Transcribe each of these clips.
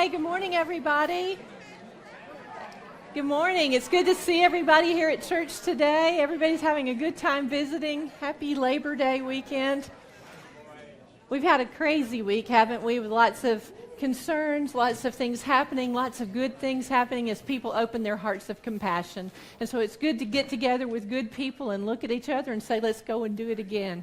Hey, good morning, everybody. Good morning. It's good to see everybody here at church today. Everybody's having a good time visiting. Happy Labor Day weekend. We've had a crazy week, haven't we, with lots of concerns, lots of things happening, lots of good things happening as people open their hearts of compassion. And so it's good to get together with good people and look at each other and say, let's go and do it again.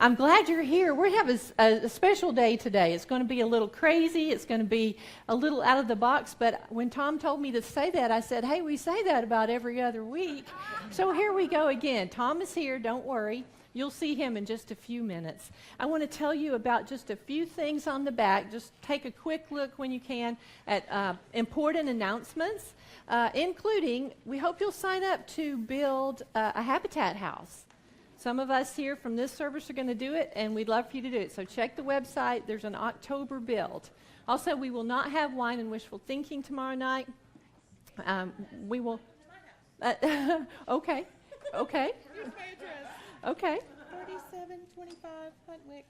I'm glad you're here. We have a special day today. It's going to be a little crazy. It's going to be a little out of the box. But when Tom told me to say that, I said, hey, we say that about every other week. So here we go again. Tom is here. Don't worry. You'll see him in just a few minutes. I want to tell you about just a few things on the back. Just take a quick look when you can at important announcements, including we hope you'll sign up to build a habitat house. Some of us here from this service are going to do it, and we'd love for you to do it. So check the website. There's an October build. Also, we will not have wine and wishful thinking tomorrow night. We will. Okay. Okay. Here's my address. Okay. 3725 Huntwick.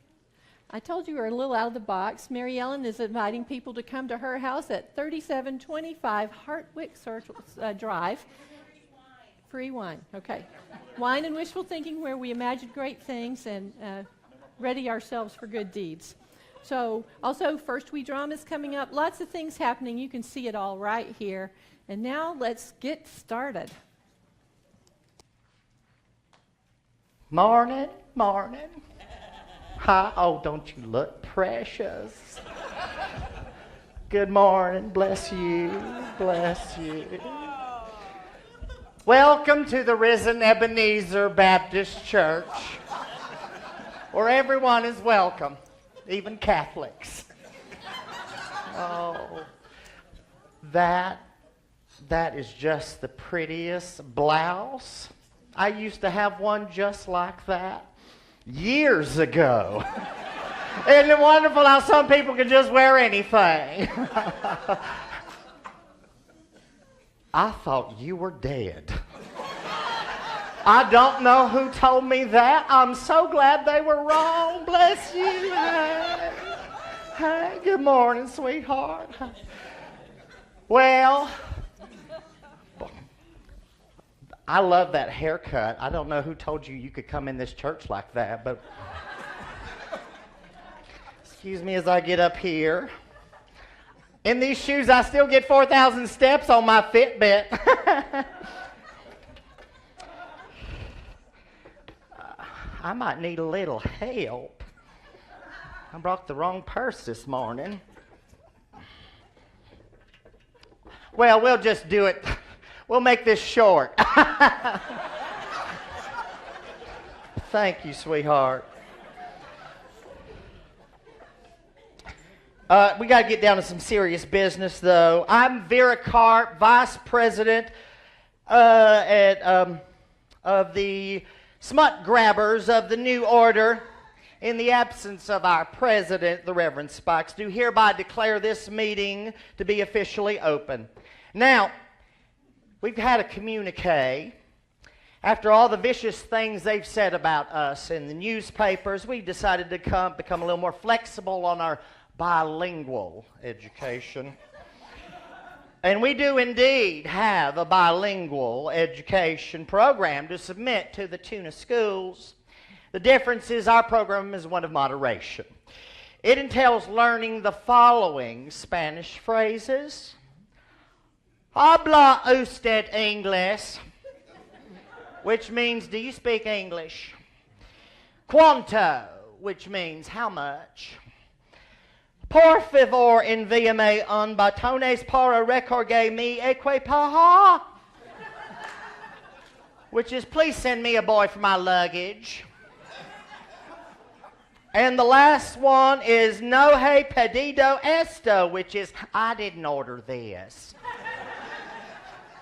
I told you we were a little out of the box. Mary Ellen is inviting people to come to her house at 3725 Hartwick Drive. Free wine. Okay. Wine and wishful thinking, where we imagine great things and ready ourselves for good deeds. So also First We Drum is coming up. Lots of things happening. You can see it all right here. And now let's get started. Morning, morning. Hi, oh, don't you look precious? Good morning, bless you, bless you. Welcome to the Risen Ebenezer Baptist Church, where everyone is welcome, even Catholics. Oh, that is just the prettiest blouse. I used to have one just like that years ago. Isn't it wonderful how some people can just wear anything? I thought you were dead. I don't know who told me that. I'm so glad they were wrong. Bless you. Hey, hey, good morning, sweetheart. Well, I love that haircut. I don't know who told you you could come in this church like that, but excuse me as I get up here. In these shoes, I still get 4,000 steps on my Fitbit. I might need a little help. I brought the wrong purse this morning. Well, we'll just do it. We'll make this short. Thank you, sweetheart. We got to get down to some serious business, though. I'm Vera Carp, Vice President of the Smut Grabbers of the New Order. In the absence of our President, the Reverend Spikes, do hereby declare this meeting to be officially open. Now, we've had a communique. After all the vicious things they've said about us in the newspapers, we decided to become a little more flexible on our bilingual education. And we do indeed have a bilingual education program to submit to the Tuna schools. The difference is our program is one of moderation. It entails learning the following Spanish phrases. Habla usted inglés, which means, do you speak English? Cuánto, which means how much? Por favor, envíame un batones para recargar mi equipaje, which is, please send me a boy for my luggage. And the last one is no he pedido esto, which is, I didn't order this.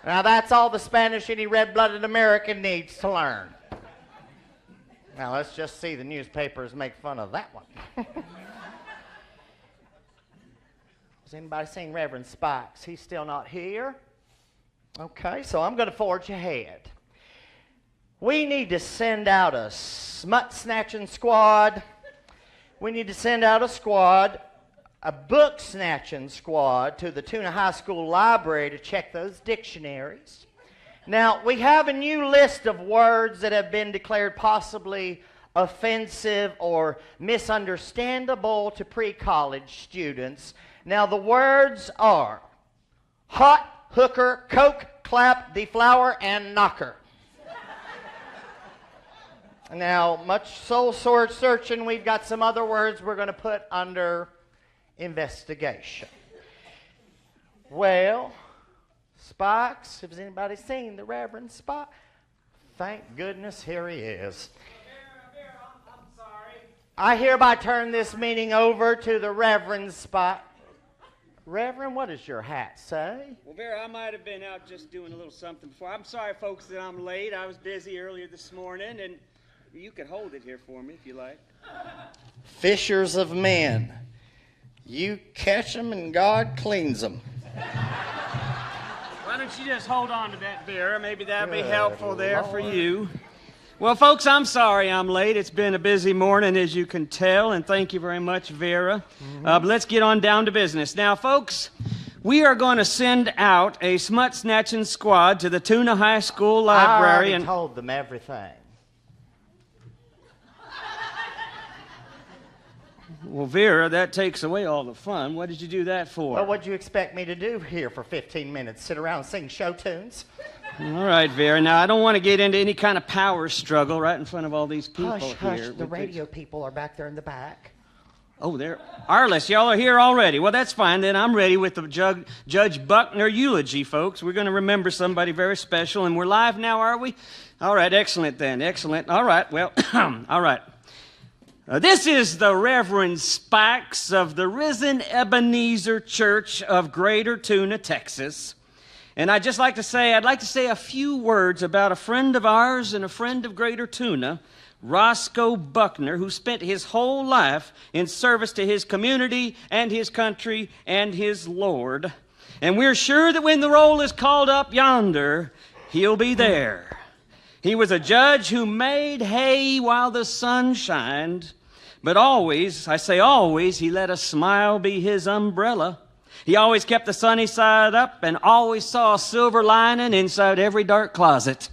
Now that's all the Spanish any red-blooded American needs to learn. Now let's just see the newspapers make fun of that one. Has anybody seen Reverend Spikes? He's still not here. Okay, so I'm going to forge ahead. We need to send out a smut-snatching squad. We need to send out a squad a book snatching squad to the Tuna High School library to check those dictionaries. Now, we have a new list of words that have been declared possibly offensive or misunderstandable to pre-college students. Now, the words are hot, hooker, coke, clap, deflower, and knocker. Now, much soul sword searching, we've got some other words we're going to put under investigation. Well, Spikes, has anybody seen the Reverend Spikes? Thank goodness, here he is. I'm sorry. I hereby turn this meeting over to the Reverend Spikes. Reverend, what does your hat say? Well, Vera, I might have been out just doing a little something before. I'm sorry, folks, that I'm late. I was busy earlier this morning, and you could hold it here for me if you like. Fishers of men. You catch them and God cleans them. Why don't you just hold on to that, Vera? Maybe that'd be helpful there for Lord. you. Well, folks, I'm sorry I'm late. It's been a busy morning, as you can tell, and thank you very much, Vera. But let's get on down to business. Now, folks, we are going to send out a smut-snatching squad to the Tuna High School library. I already told them everything. Well, Vera, that takes away all the fun. What did you do that for? Well, what'd you expect me to do here for 15 minutes? Sit around and sing show tunes? All right, Vera. Now, I don't want to get into any kind of power struggle right in front of all these people Hush, hush. here. The radio people are back there in the back. Oh, there. Arliss, y'all are here already. Well, that's fine. Then I'm ready with the Judge Buckner eulogy, folks. We're going to remember somebody very special, and we're live now, are we? All right, excellent then. Excellent. All right, well, all right. This is the Reverend Spikes of the Risen Ebenezer Church of Greater Tuna, Texas. And I'd like to say a few words about a friend of ours and a friend of Greater Tuna, Roscoe Buckner, who spent his whole life in service to his community and his country and his Lord. And we're sure that when the roll is called up yonder, he'll be there. He was a judge who made hay while the sun shined, but always, I say always, he let a smile be his umbrella. He always kept the sunny side up and always saw a silver lining inside every dark closet.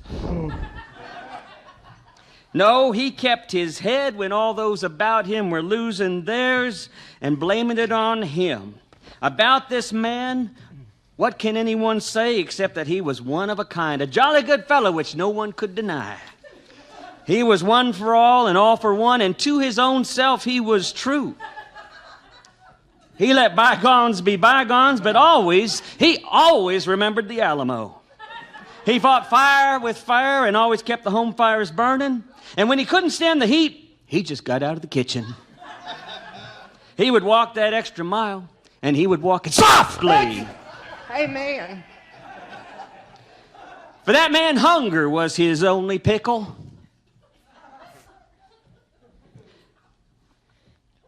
No, he kept his head when all those about him were losing theirs and blaming it on him. About this man, what can anyone say except that he was one of a kind, a jolly good fellow which no one could deny. He was one for all and all for one, and to his own self he was true. He let bygones be bygones, but he always remembered the Alamo. He fought fire with fire and always kept the home fires burning. And when he couldn't stand the heat, he just got out of the kitchen. He would walk that extra mile, and he would walk it softly. Amen. For that man, hunger was his only pickle.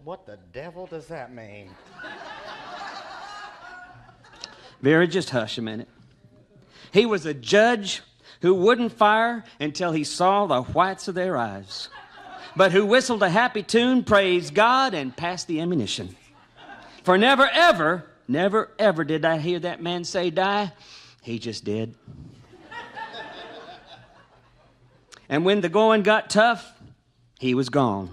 What the devil does that mean? Vera, just hush a minute. He was a judge who wouldn't fire until he saw the whites of their eyes, but who whistled a happy tune, praised God, and passed the ammunition. For never, ever did I hear that man say die. He just did. And when the going got tough, he was gone.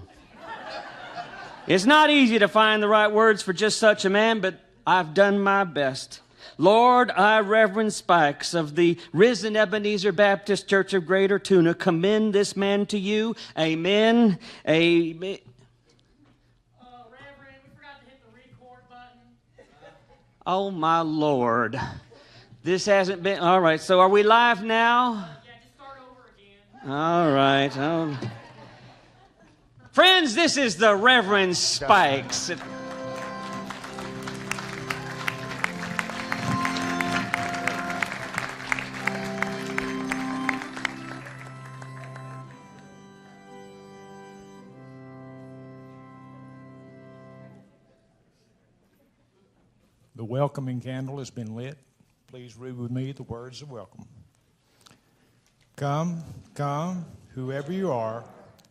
It's not easy to find the right words for just such a man, but I've done my best. Lord, I, Reverend Spikes of the Risen Ebenezer Baptist Church of Greater Tuna, commend this man to you. Amen. Amen. Reverend, we forgot to hit the record button. Oh, my Lord. This hasn't been... All right, so are we live now? Yeah, just start over again. All right. Friends, this is the Reverend Spikes. The welcoming candle has been lit. Please read with me the words of welcome. Come, come, whoever you are,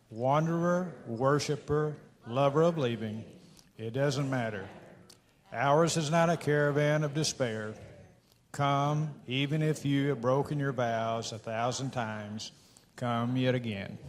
wanderer, worshiper, lover of leaving, it doesn't matter. Ours is not a caravan of despair. Come, even if you have broken your vows 1,000 times, come yet again.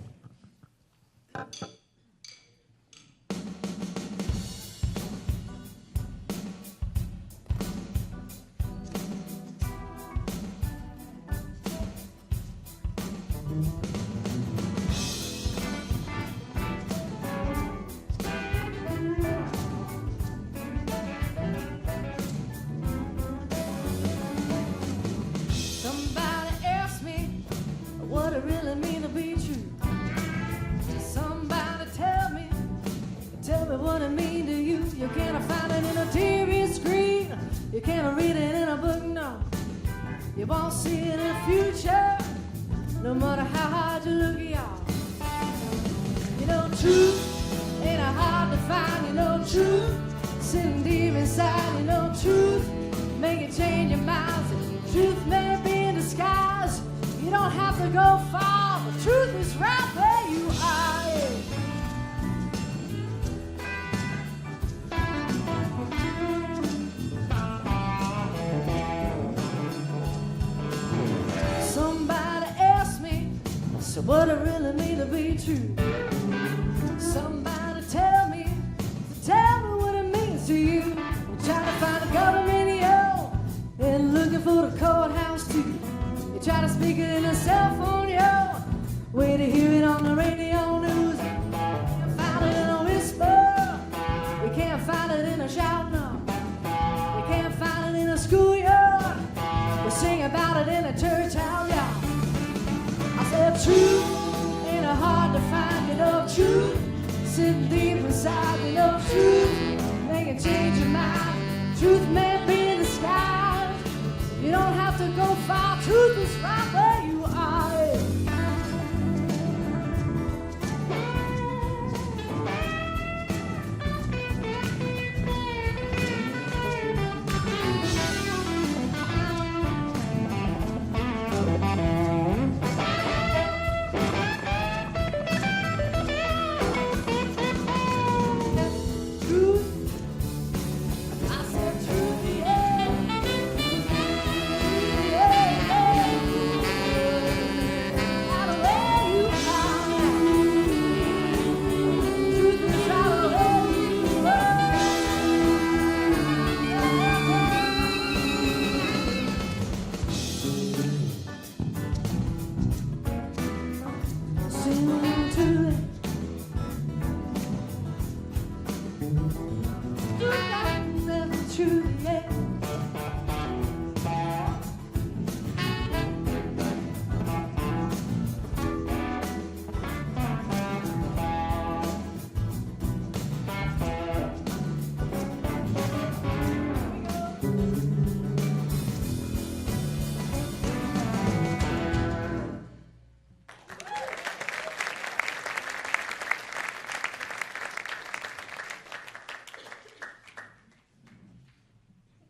Somebody asked me what it really mean to be true. Somebody tell me what it mean to you. You can't find it in a TV screen. You can't read it in a book, no. You won't see it in the future, no matter how hard you look, y'all. You know, truth ain't hard to find. You know, truth sitting deep inside. You know, truth make you change your minds. Truth may be in disguise. You don't have to go far. The truth is right where you are. Somebody asked me, so what it really mean to be true? Somebody tell me what it means to you. You're trying to find a government, yo, and looking for the courthouse too. You try to speak it in a cell phone, yo, way to hear it on the radio news. You can't find it in a whisper. You can't find it in a shout, no. You can't find it in a schoolyard. You sing about it in a church house, yeah. I said truth ain't hard to find, you know, truth sitting deep inside, you know, truth make you change your mind. Truth may be in the sky. You don't have to go far. Truth is right where you are.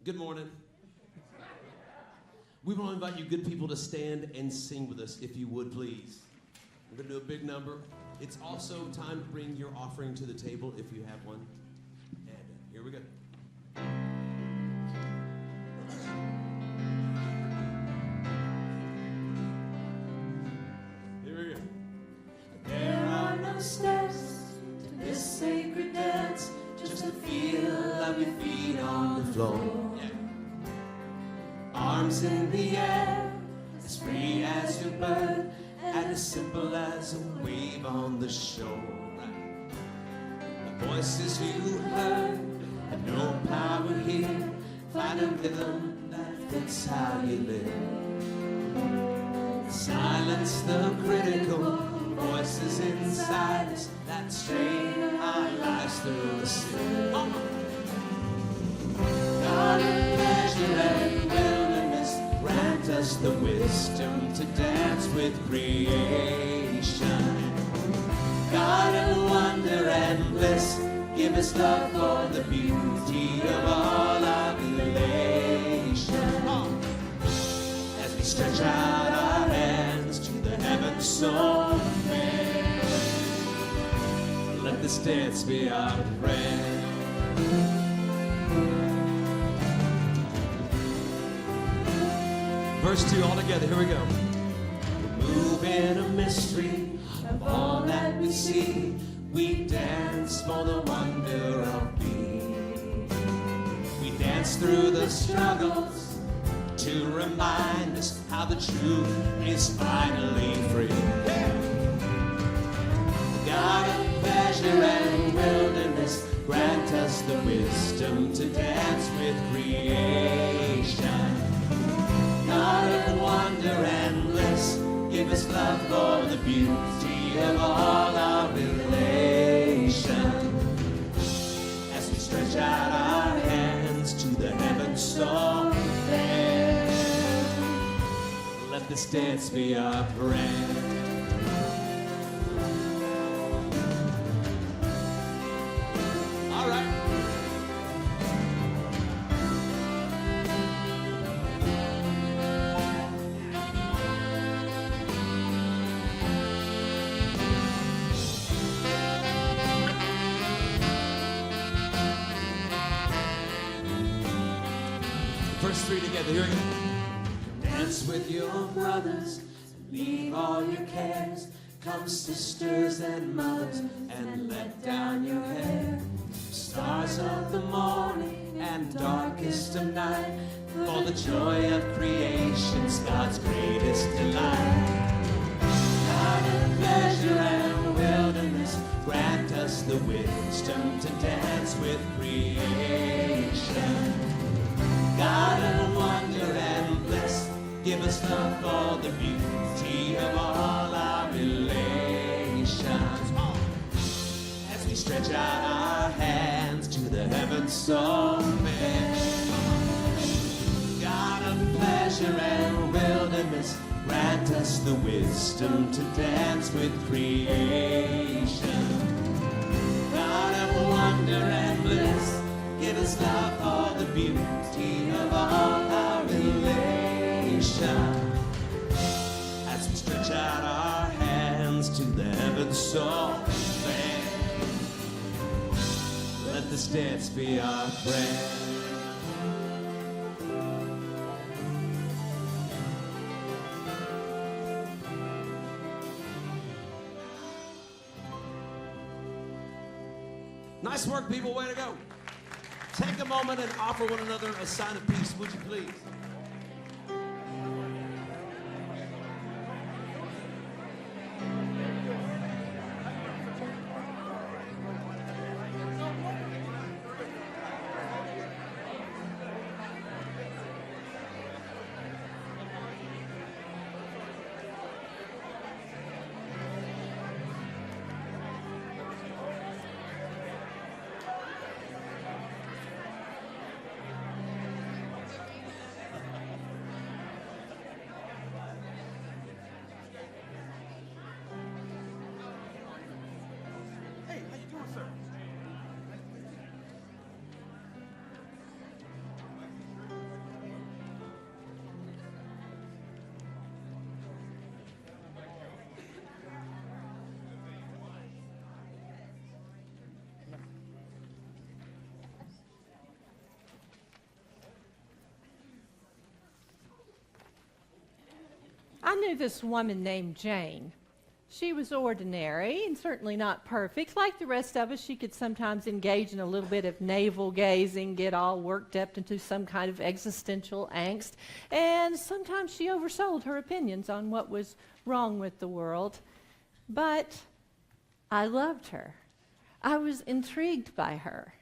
Good morning. We want to invite you good people to stand and sing with us, if you would, please. We're going to do a big number. It's also time to bring your offering to the table if you have one. And here we go. Here we go. There are no steps to this sacred dance, just the feel of your feet on the floor. Arms in the air, as free as your bird, and as simple as a wave on the shore. The voices you heard have no power here. Find a rhythm that fits how you live. Silence the critical voices inside us that strain our lives through the sin. God in measure and wilderness, grant us the wisdom to dance with creation. God of wonder and bliss, give us love for the beauty of all our elation. As we stretch out our hands to the heavens so fair, let this dance be our prayer. Verse 2 all together. Here we go. Move in a mystery of all that we see. We dance for the wonder of being. We dance through the struggles to remind us how the truth is finally free. God of pleasure and wilderness, grant us the wisdom to dance with creation. God of wonder and bliss, give us love for the beauty of all our relation. As we stretch out our hands to the heavens so fair, let this dance be our prayer. All right. Verse 3 together, here we go. Dance with your brothers, leave all your cares. Come sisters and mothers, and let down your hair. Stars of the morning and darkest of night, for the joy of creation's God's greatest delight. God of pleasure and wilderness, grant us the wisdom to dance with creation. God of wonder and bliss, give us love for the beauty of all our relations. As we stretch out our hands to the heavens so fair. God of pleasure and wilderness, grant us the wisdom to dance with creation. God of wonder and bliss, give us love for the beauty of all our relations. As we stretch out our hands to the heavens so fair, let this dance be our prayer. Nice work, people. Way to go. Take a moment and offer one another a sign of peace, would you please? I knew this woman named Jane. She was ordinary and certainly not perfect. Like the rest of us, she could sometimes engage in a little bit of navel gazing, get all worked up into some kind of existential angst, and sometimes she oversold her opinions on what was wrong with the world. But I loved her. I was intrigued by her.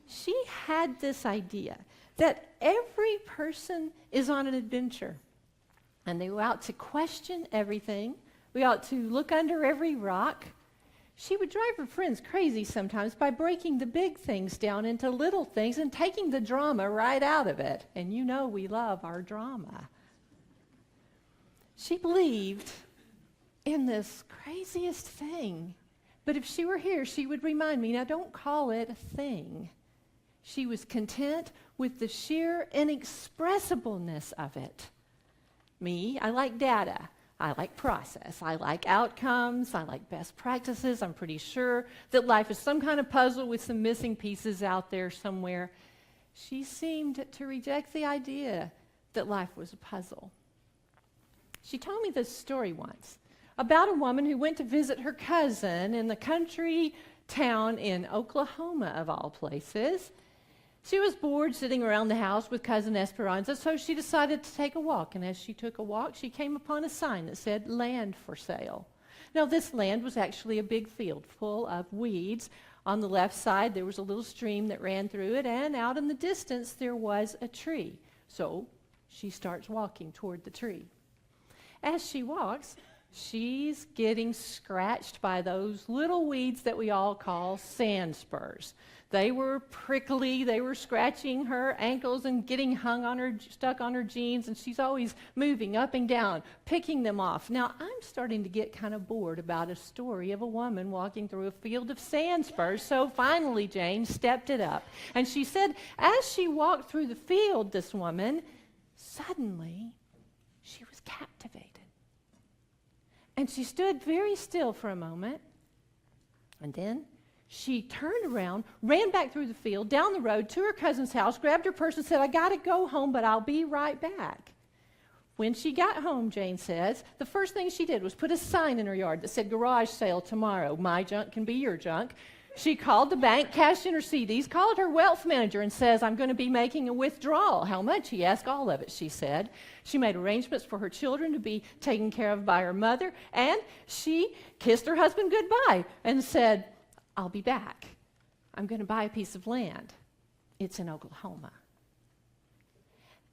She had this idea that every person is on an adventure, and they go out to question everything. We ought to look under every rock. She would drive her friends crazy sometimes by breaking the big things down into little things and taking the drama right out of it. And you know we love our drama. She believed in this craziest thing. But if she were here, she would remind me, now don't call it a thing. She was content with the sheer inexpressibleness of it. Me, I like data. I like process. I like outcomes. I like best practices. I'm pretty sure that life is some kind of puzzle with some missing pieces out there somewhere. She seemed to reject the idea that life was a puzzle. She told me this story once about a woman who went to visit her cousin in the country town in Oklahoma, of all places. She was bored sitting around the house with Cousin Esperanza, so she decided to take a walk. And as she took a walk, she came upon a sign that said, "Land for sale." Now, this land was actually a big field full of weeds. On the left side, there was a little stream that ran through it, and out in the distance, there was a tree. So she starts walking toward the tree. As she walks, she's getting scratched by those little weeds that we all call sand spurs. They were prickly, they were scratching her ankles and getting stuck on her jeans, and she's always moving up and down, picking them off. Now, I'm starting to get kind of bored about a story of a woman walking through a field of sand spurs, so finally Jane stepped it up. And she said, as she walked through the field, this woman, suddenly she was captivated. And she stood very still for a moment, and then she turned around, ran back through the field, down the road to her cousin's house, grabbed her purse and said, "I got to go home, but I'll be right back." When she got home, Jane says, the first thing she did was put a sign in her yard that said, "Garage sale tomorrow. My junk can be your junk." She called the bank, cashed in her CDs, called her wealth manager and says, "I'm going to be making a withdrawal." "How much?" he asked. "All of it," she said. She made arrangements for her children to be taken care of by her mother, and she kissed her husband goodbye and said, "I'll be back. I'm going to buy a piece of land. It's in Oklahoma."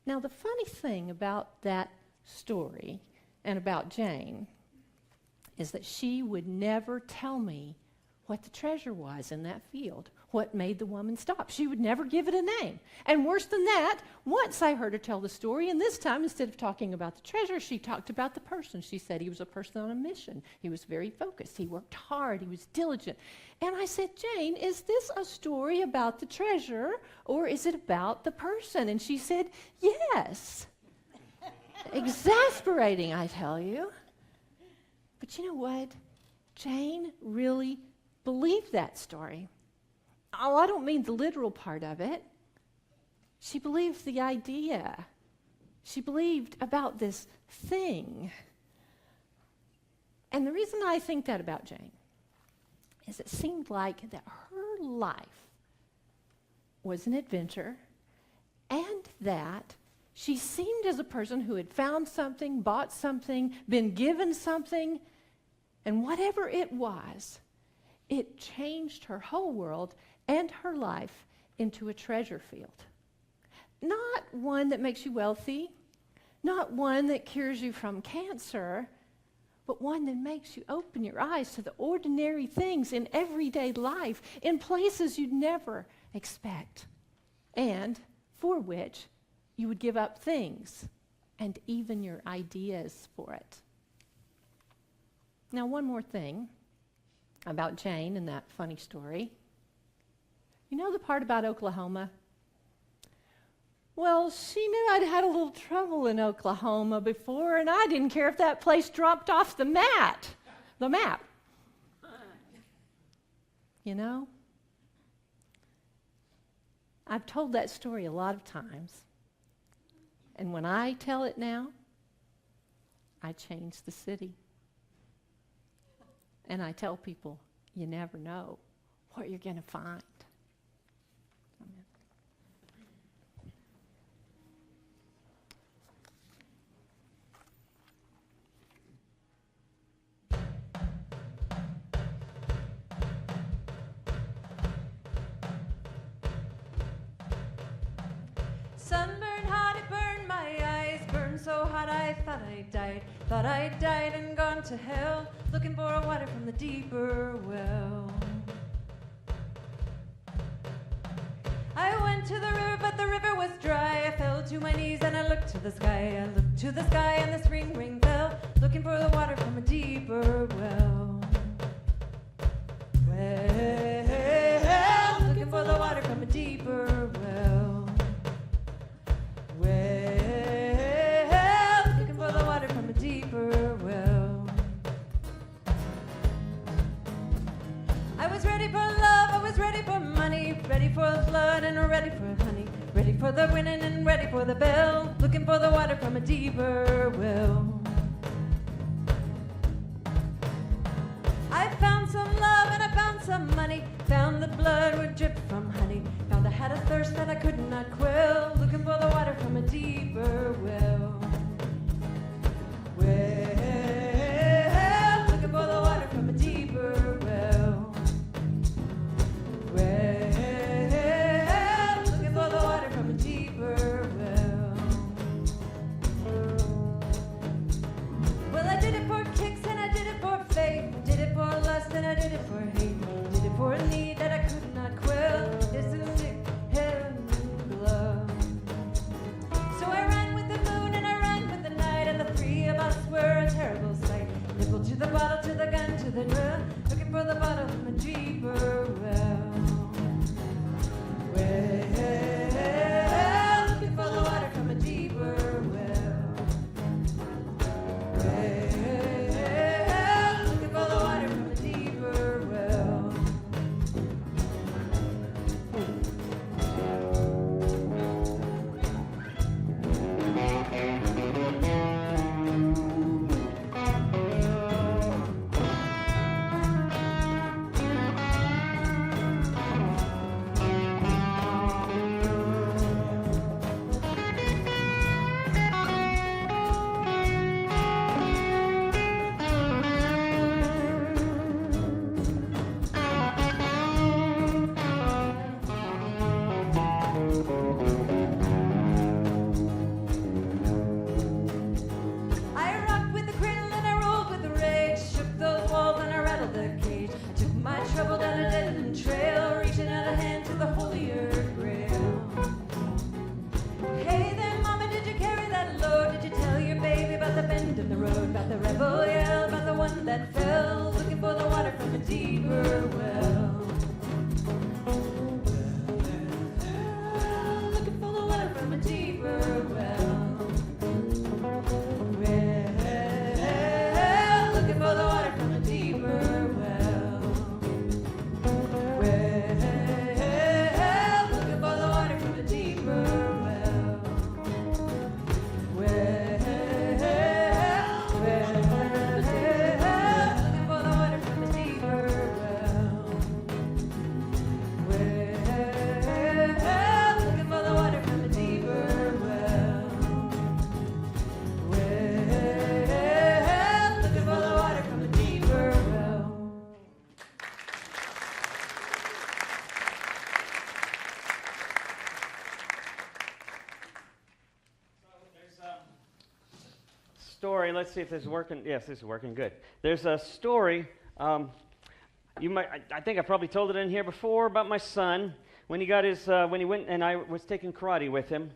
Now, the funny thing about that story and about Jane is that she would never tell me what the treasure was in that field, what made the woman stop. She would never give it a name. And worse than that, once I heard her tell the story, and this time, instead of talking about the treasure, she talked about the person. She said he was a person on a mission. He was very focused. He worked hard. He was diligent. And I said, "Jane, is this a story about the treasure, or is it about the person?" And she said, "Yes." Exasperating, I tell you. But you know what? Jane really believed that story. Oh, I don't mean the literal part of it. She believed the idea. She believed about this thing. And the reason I think that about Jane is it seemed like that her life was an adventure, and that she seemed as a person who had found something, bought something, been given something, and whatever it was, it changed her whole world and her life into a treasure field. Not one that makes you wealthy, not one that cures you from cancer, but one that makes you open your eyes to the ordinary things in everyday life, in places you'd never expect, and for which you would give up things and even your ideas for it. Now, one more thing about Jane and that funny story. You know the part about Oklahoma? Well, she knew I'd had a little trouble in Oklahoma before, and I didn't care if that place dropped off the map. You know? I've told that story a lot of times, and when I tell it now, I change the city. And I tell people, you never know what you're going to find. Amen. Sunburned hot, it burned my eyes, burned so hot I thought I died. Thought I died and gone to hell, looking for water from the deeper well. I went to the river, but the river was dry. I fell to my knees and I looked to the sky. I looked to the sky and the spring ring fell, looking for the water from a deeper well. Well, looking for the water from a deeper well. Well, looking for the water from a deeper well. I was ready for love, I was ready for money, ready for blood and ready for honey, ready ready for the winning and ready for the bell, looking for the water from a deeper well. I found some love and I found some money, found the blood would drip from honey, found I had a thirst that I could not quell, looking for the water from a deeper well. Well, looking for the water from a deeper well. Well, looking for the water from a deeper well. Well, I did it for kicks and I did it for faith, did it for lust and I did it for hate, did it for a need that I could not quell. It's a sick heaven glove. So I ran with the moon and I ran with the night, and the three of us were a terrible sight. Nipple to the bottle, to the gun, to the drill, looking for the bottle from a deeper well. Well, looking for the water from a deeper well. Well, looking for the water from a deeper well. I rocked with the cradle and I rolled with the rage, shook those walls and I rattled the cage. I took my trouble down a dead-end trail, reaching out a hand to the holier grail. Hey there, mama, did you carry that load? Did you tell your baby about the bend in the road, about the rebel yell, about the one that fell, looking for the water from a deeper well? Looking for the water from a deeper well. Well, looking for the water from a deeper well. Well, looking for the water from a deeper well. Well, looking for the water from a deeper well. Well, looking for the water from a deeper well. Well, looking for the water from a deeper well. Story. Let's see if this is working. Yes, this is working good. There's a story. You might. I think I probably told it in here before about my son when he got his. When he went and I was taking karate with him,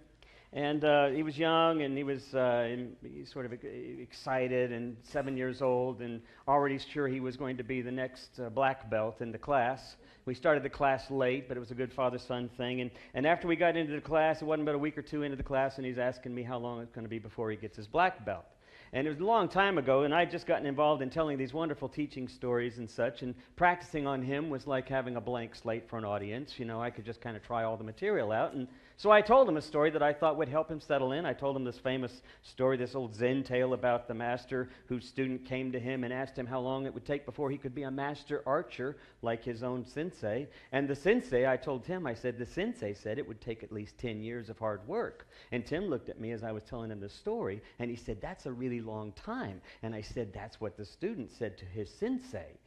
and he was young and he was sort of excited and 7 years old and already sure he was going to be the next black belt in the class. We started the class late, but it was a good father-son thing. And after we got into the class, it wasn't but a week or two into the class, and he's asking me how long it's going to be before he gets his black belt. And it was a long time ago, and I'd just gotten involved in telling these wonderful teaching stories and such, and practicing on him was like having a blank slate for an audience. You know, I could just kind of try all the material out. And so I told him a story that I thought would help him settle in. I told him this famous story, this old Zen tale about the master whose student came to him and asked him how long it would take before he could be a master archer like his own sensei. And the sensei, I told Tim, I said, the sensei said it would take at least 10 years of hard work. And Tim looked at me as I was telling him the story, and he said, that's a really long time. And I said, that's what the student said to his sensei.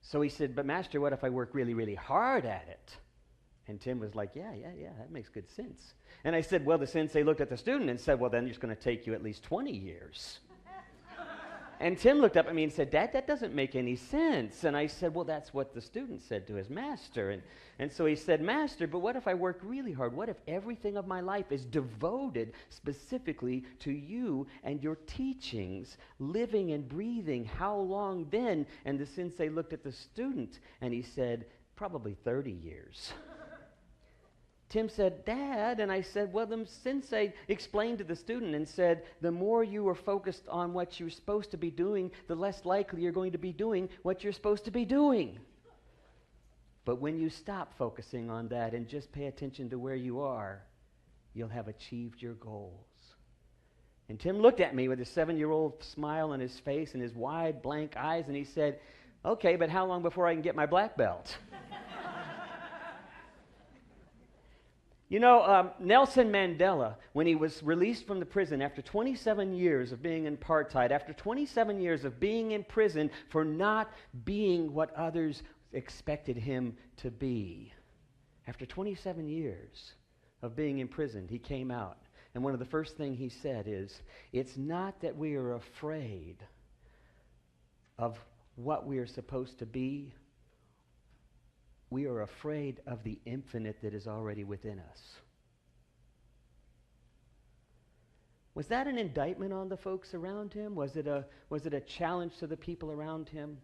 So he said, but master, what if I work really, really hard at it? And Tim was like, yeah, that makes good sense. And I said, well, the sensei looked at the student and said, well, then it's going to take you at least 20 years. And Tim looked up at me and said, Dad, that doesn't make any sense. And I said, well, that's what the student said to his master. And so he said, Master, but what if I work really hard? What if everything of my life is devoted specifically to you and your teachings, living and breathing? How long then? And the sensei looked at the student and he said, probably 30 years. Tim said, Dad, and I said, well, the sensei explained to the student and said, the more you are focused on what you're supposed to be doing, the less likely you're going to be doing what you're supposed to be doing. But when you stop focusing on that and just pay attention to where you are, you'll have achieved your goals. And Tim looked at me with his 7-year-old smile on his face and his wide, blank eyes, and he said, okay, but how long before I can get my black belt? You know, Nelson Mandela, when he was released from the prison after 27 years of being in apartheid, after 27 years of being in prison for not being what others expected him to be, after 27 years of being imprisoned, he came out. And one of the first things he said is, it's not that we are afraid of what we are supposed to be. We are afraid of the infinite that is already within us. Was that an indictment on the folks around him? Was it a challenge to the people around him?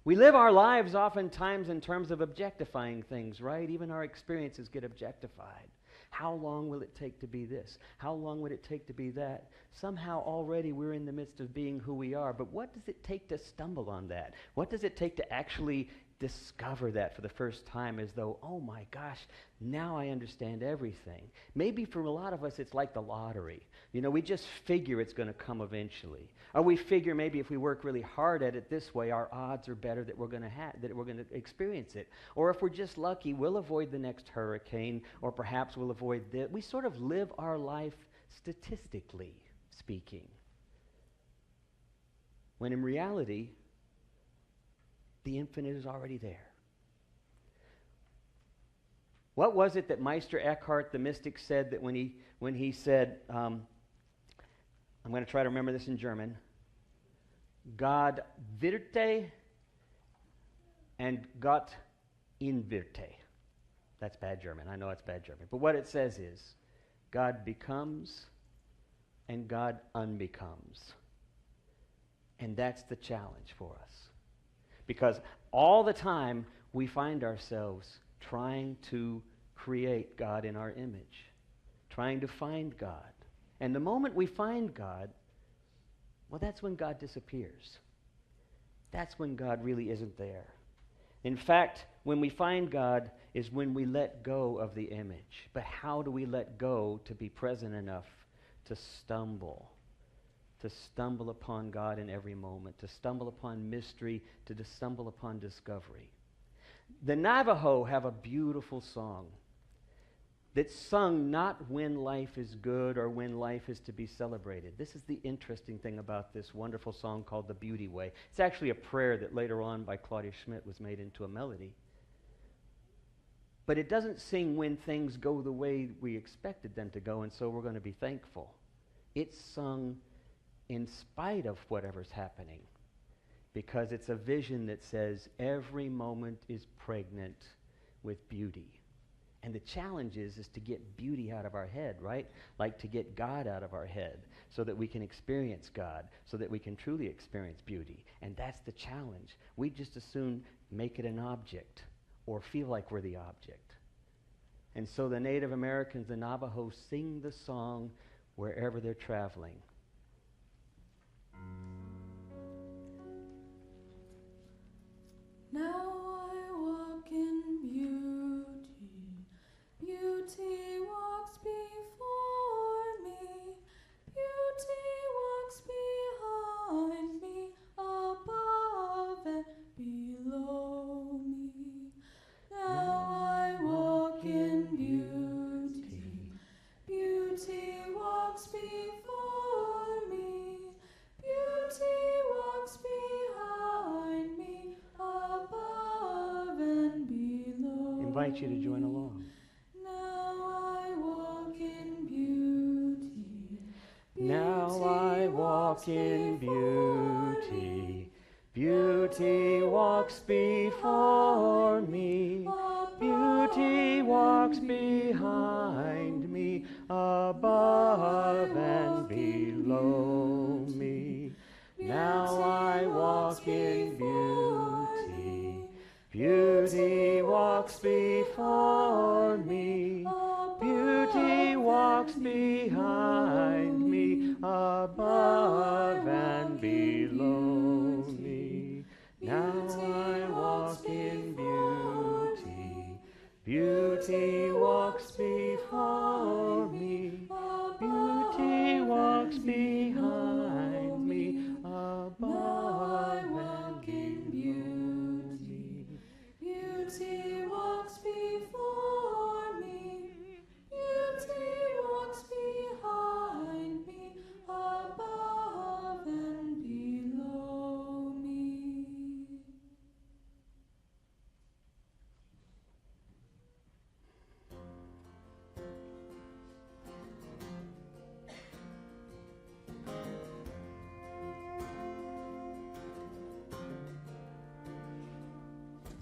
We live our lives oftentimes in terms of objectifying things, right? Even our experiences get objectified. How long will it take to be this? How long would it take to be that? Somehow already we're in the midst of being who we are, but what does it take to stumble on that? What does it take to actually discover that for the first time, as though, oh my gosh, now I understand everything? Maybe for a lot of us it's like the lottery. You know, we just figure it's going to come eventually. Or we figure maybe if we work really hard at it this way, our odds are better that we're going to experience it. Or if we're just lucky, we'll avoid the next hurricane, or perhaps we'll avoid this. We sort of live our life statistically speaking. When in reality, the infinite is already there. What was it that Meister Eckhart, the mystic, said that when he said, I'm going to try to remember this in German, God wirte and Gott in wirte. That's bad German. I know it's bad German. But what it says is, God becomes and God unbecomes. And that's the challenge for us. Because all the time we find ourselves trying to create God in our image, trying to find God. And the moment we find God, well, that's when God disappears. That's when God really isn't there. In fact, when we find God is when we let go of the image. But how do we let go to be present enough to stumble upon God in every moment, to stumble upon mystery, to stumble upon discovery? The Navajo have a beautiful song that's sung not when life is good or when life is to be celebrated. This is the interesting thing about this wonderful song called The Beauty Way. It's actually a prayer that later on by Claudia Schmidt was made into a melody. But it doesn't sing when things go the way we expected them to go, and so we're going to be thankful. It's sung in spite of whatever's happening, because it's a vision that says every moment is pregnant with beauty. And the challenge is to get beauty out of our head, right? Like to get God out of our head so that we can experience God, so that we can truly experience beauty. And that's the challenge. We just as soon make it an object or feel like we're the object. And so the Native Americans, the Navajo, sing the song wherever they're traveling. Now I walk in beauty, beauty walks before me, beauty walks behind me, above and below me. Now I walk in beauty, beauty walks before me, beauty walks behind me, above and below. Invite you to join along. Now I walk in beauty. Now I walk in beauty. Beauty walks before me. Beauty walks behind me, above and below me. Now I walk in beauty. Beauty walks before me. Beauty walks behind me, above and below me. Now I walk in beauty. Beauty walks before me.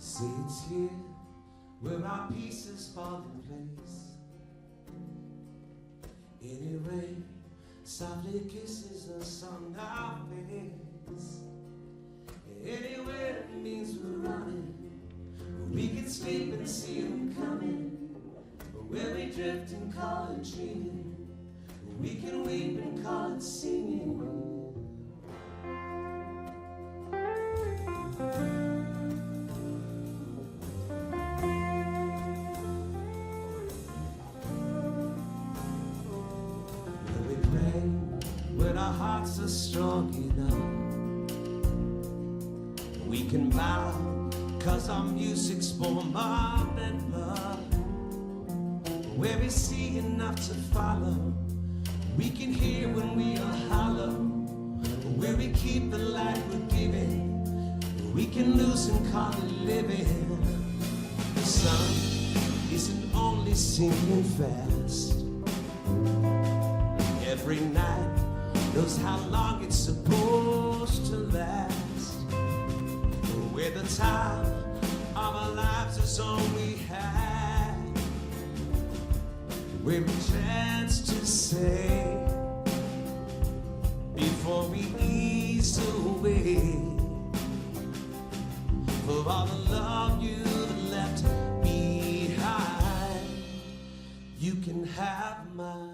See, it's here where our pieces fall in place. Any rain softly kisses us on our face. Anywhere it means we're running, we can sleep and see them coming. Where we drift and call it dreaming, we can weep and call it singing. Where we pray when our hearts are strong enough, we can bow 'cause our music's born more than love. Where we see enough to follow, we can hear when we are hollow. Where we keep the life we're giving, we can lose and call it living. The sun isn't only sinking fast. Every night knows how long it's supposed to last. Where the time of our lives is all we have, we're a chance to say before we ease away, for all the love you've left behind, you can have mine.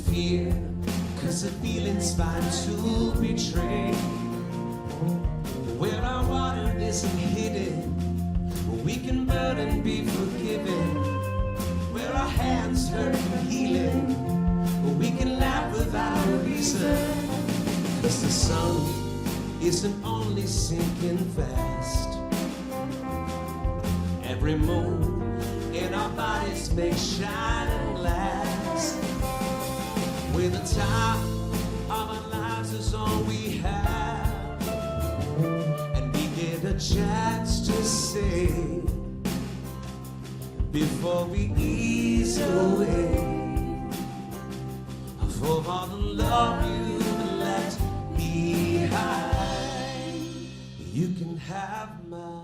Fear, 'cause the feeling's fine to betray. Where our water isn't hidden, we can burn and be forgiven. Where our hands hurt from healing, we can laugh without a reason. 'Cause the sun isn't only sinking fast. Every moon in our bodies makes shining glass. Where the time of our lives is all we have, and we get a chance to say before we ease away, for all the love you've left behind, you can have mine.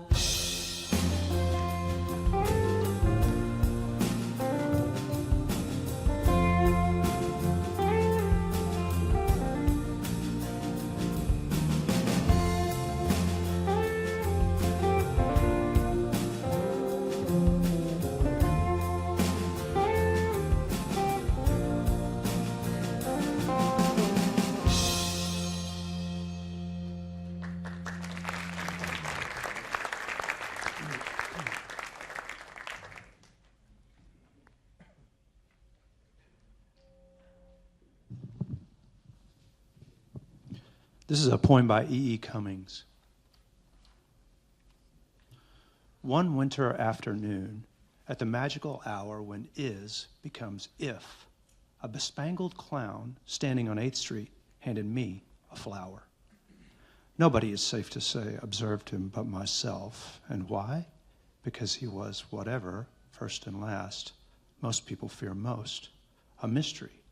This is a poem by E.E. Cummings. One winter afternoon, at the magical hour when is becomes if, a bespangled clown standing on 8th Street handed me a flower. Nobody, it's safe to say, observed him but myself. And why? Because he was whatever, first and last, most people fear most, a mystery,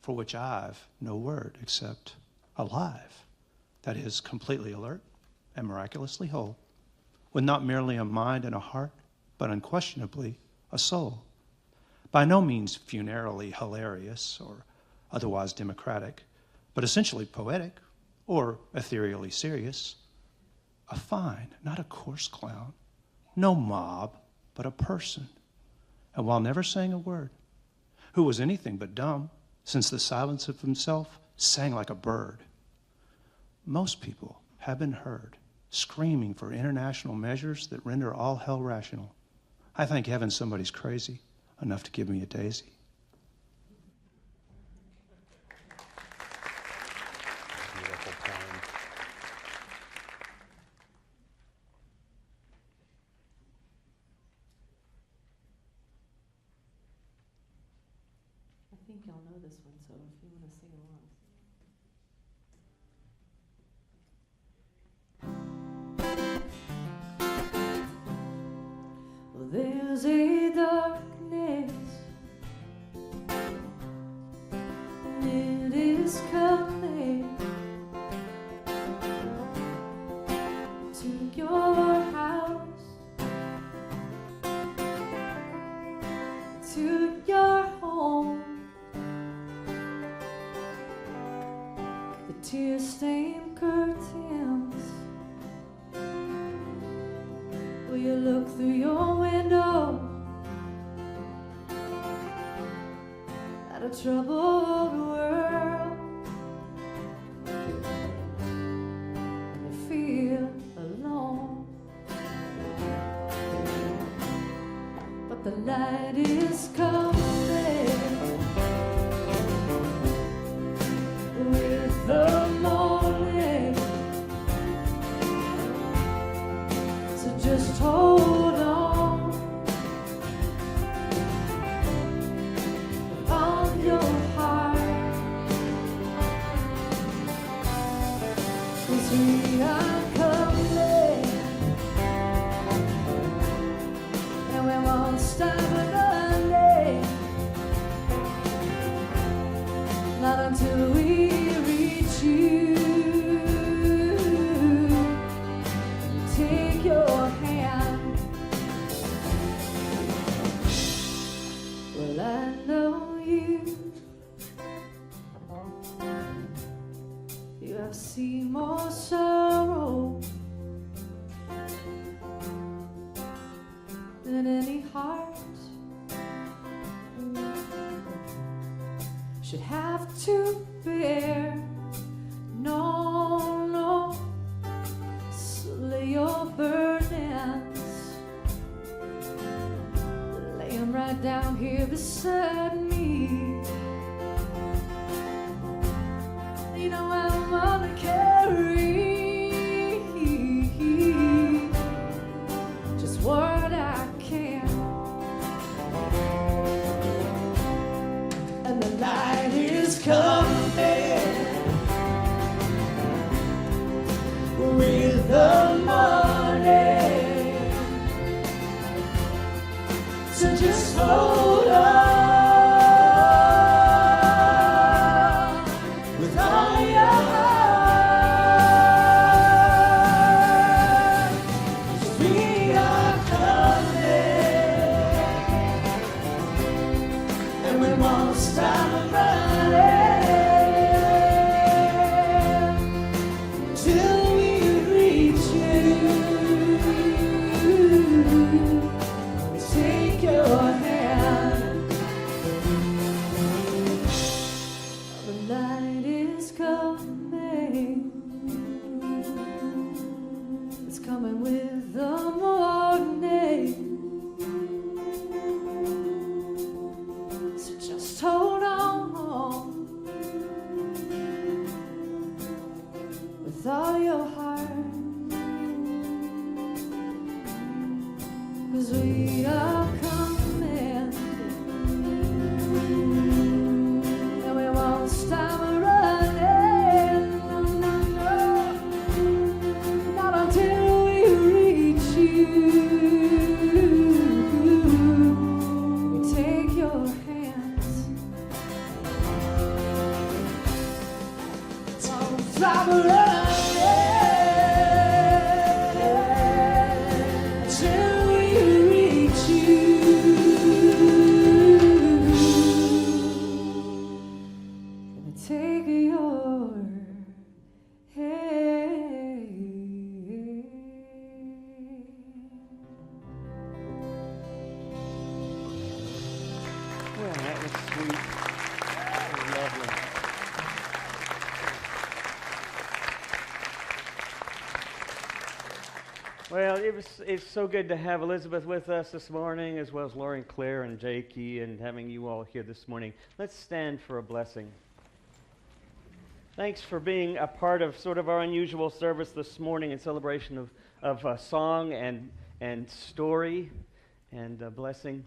for which I've no word except alive. That is, completely alert and miraculously whole, with not merely a mind and a heart, but unquestionably a soul. By no means funerally hilarious or otherwise democratic, but essentially poetic or ethereally serious. A fine, not a coarse clown, no mob, but a person. And while never saying a word, who was anything but dumb, since the silence of himself sang like a bird. Most people have been heard screaming for international measures that render all hell rational. I thank heaven somebody's crazy enough to give me a daisy. Beautiful poem. I think y'all know this one, so if you want to sing along. Well, there's a darkness, and it is coming to your house, to your home. The tear-stained curtains. Will you look through your window at a troubled world, and you feel alone, but the light is coming with the morning. So just hold on with all your heart, 'cause we are coming, and we won't stop running, not until we reach you. Take your hand. Well, I know you. You have seen more sorrow than any heart should have to bear. No, no. So lay your burdens, lay them right down here beside me. You know I'm gonna carry just what I can, and the light is coming with the morning. So just hold on with all your heart, 'cause we are coming, and we won't stop running till we reach you. Take your hand. The light is coming. It's coming with the morning. So just hold on with all your heart, 'cause we are coming, and we won't stop running, no, no, no, not until we reach you. We take your hands, won't stop running till we reach you. Gonna take your hand. Well, that was sweet. That was lovely. Well, it's so good to have Elizabeth with us this morning, as well as Lauren, Claire, and Jakey, and having you all here this morning. Let's stand for a blessing. Thanks for being a part of sort of our unusual service this morning in celebration of song and story and blessing.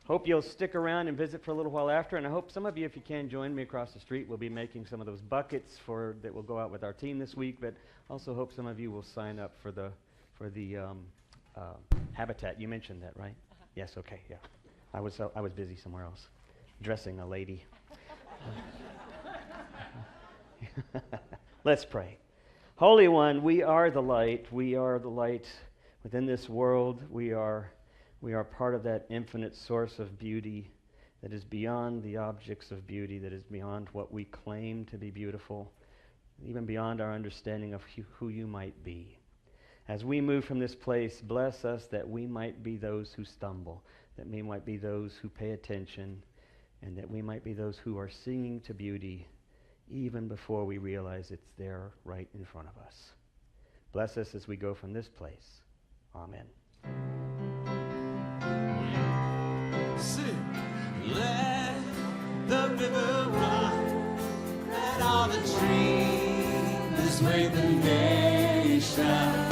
Hope you'll stick around and visit for a little while after, and I hope some of you, if you can, join me across the street. We'll be making some of those buckets that will go out with our team this week, but also hope some of you will sign up for the Habitat. You mentioned that, right? Uh-huh. Yes, okay, yeah. I was busy somewhere else, dressing a lady. Let's pray. Holy One, we are the light. We are the light within this world. We are part of that infinite source of beauty that is beyond the objects of beauty, that is beyond what we claim to be beautiful, even beyond our understanding of who you might be. As we move from this place, bless us that we might be those who stumble, that we might be those who pay attention, and that we might be those who are singing to beauty even before we realize it's there right in front of us. Bless us as we go from this place. Amen. Sing. Let the river run, let all the dreamers wave the nation.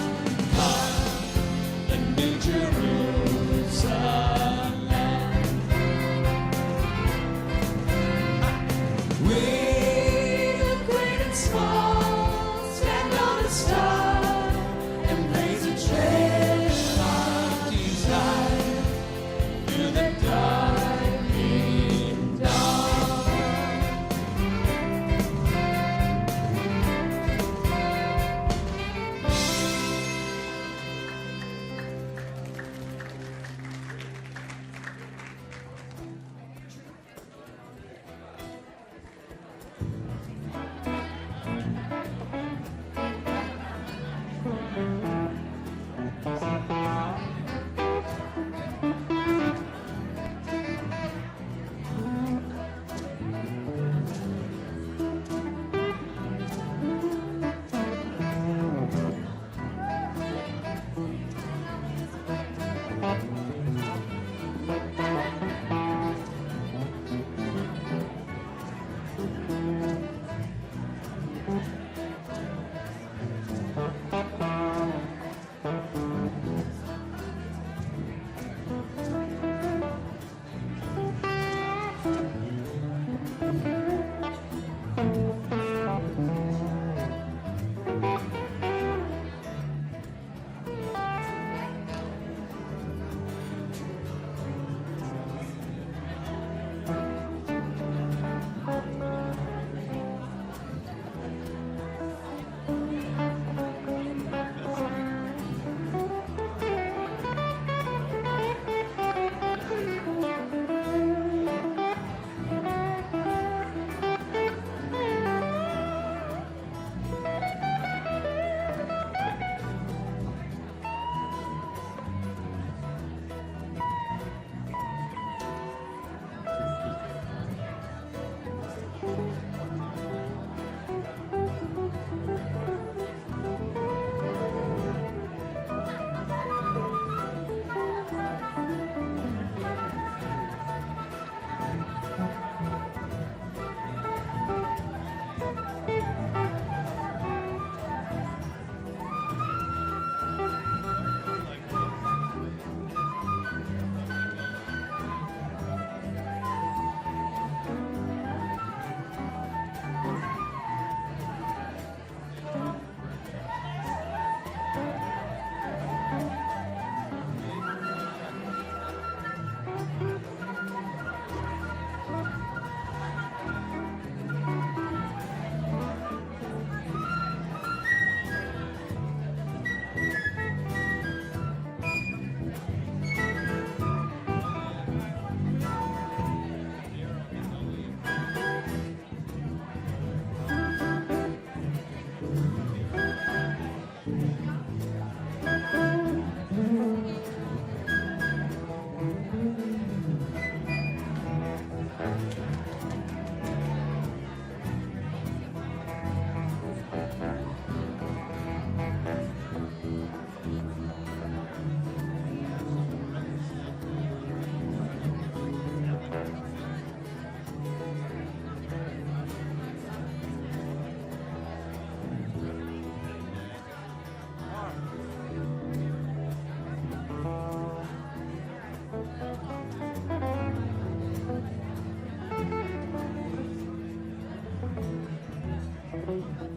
New Jerusalem. We, the great and small, stand on a star and blaze a trail of desire through the darkening dawn. Amen.